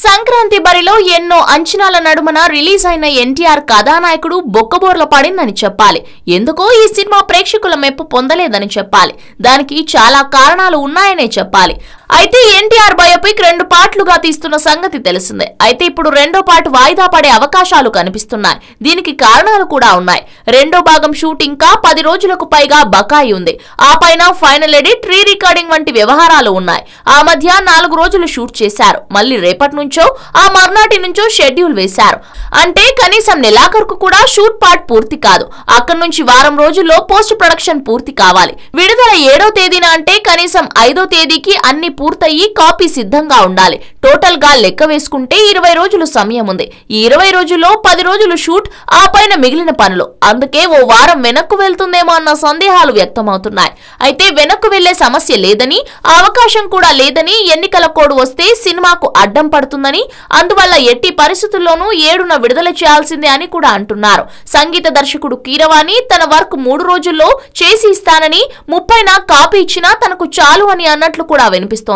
సంక్రాంతి బరిలో ఎన్నో అంచనాల నడుమన రిలీజ్ అయిన ఎన్టీఆర్ కథానాయకుడు బొక్కబోర్ల పడిందని చెప్పాలి. ఎందుకో ఈ సినిమా ప్రేక్షకుల మెప్పు పొందలేదని చెప్పాలి. దానికి చాలా కారణాలు ఉన్నాయనే చెప్పాలి. అయితే ఎన్టీఆర్ బయోపిక్ 2 పార్ట్లుగా తీస్తున్న సంగతి తెలిసిందే. అయితే ఇప్పుడు రెండో పార్ట్ వాయిదా పడే అవకాశాలు కనిపిస్తున్నాయి. దీనికి కారణాలు కూడా ఉన్నాయి. రెండో భాగం షూటింగ్ కా 10 రోజులకు పైగా బకాయి ఉంది. ఆ పైన ఫైనల్ ఎడిట్, రీ రికార్డింగ్ వంటి వ్యవహారాలు ఉన్నాయి. ఆ మధ్య 4 రోజులు షూట్ చేశారు. మళ్ళీ రేపటి నుంచో ఆ మర్నాటి నుంచో షెడ్యూల్ వేశారు. అంటే కనీసం నెలాఖరుకు కూడా షూట్ పార్ట్ పూర్తి కాదు. అక్కడి నుంచి వారం రోజుల్లో పోస్ట్ ప్రొడక్షన్ పూర్తి కావాలి. విడుదల 7వ తేదీన అంటే కనీసం 5వ తేదీకి అన్ని పూర్తయి కాపీ సిద్ధంగా ఉండాలి. టోటల్ గా లెక్క వేసుకుంటే 20 రోజులు సమయం ఉంది. ఈ 20 రోజుల్లో 10 రోజులు షూట్, ఆ పైన మిగిలిన పనులు. అందుకే ఓ వారం వెనక్కు వెళ్తుందేమో అన్న సందేహాలు వ్యక్తమవుతున్నాయి. అయితే వెనక్కు వెళ్లే సమస్య లేదని, ఆ అవకాశం కూడా లేదని, ఎన్నికల కోడ్ వస్తే సినిమాకు అడ్డం పడుతుందని, అందువల్ల ఎట్టి పరిస్థితుల్లోనూ 7న విడుదల చేయాల్సిందే అని కూడా అంటున్నారు. సంగీత దర్శకుడు కీరవాణి తన వర్క్ 3 రోజుల్లో చేసి ఇస్తానని, 30న కాపీ ఇచ్చినా తనకు చాలు అని అన్నట్లు కూడా వినిపిస్తోంది.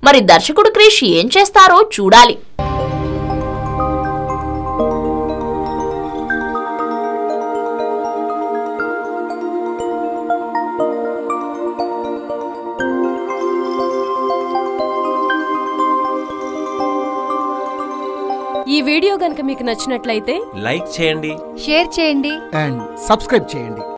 మరి దర్శకుడు క్రిష్ ఏం చేస్తారో చూడాలి. ఈ వీడియో గనుక మీకు నచ్చినట్లయితే లైక్ చేయండి, షేర్ చేయండి అండ్ సబ్స్క్రైబ్ చేయండి.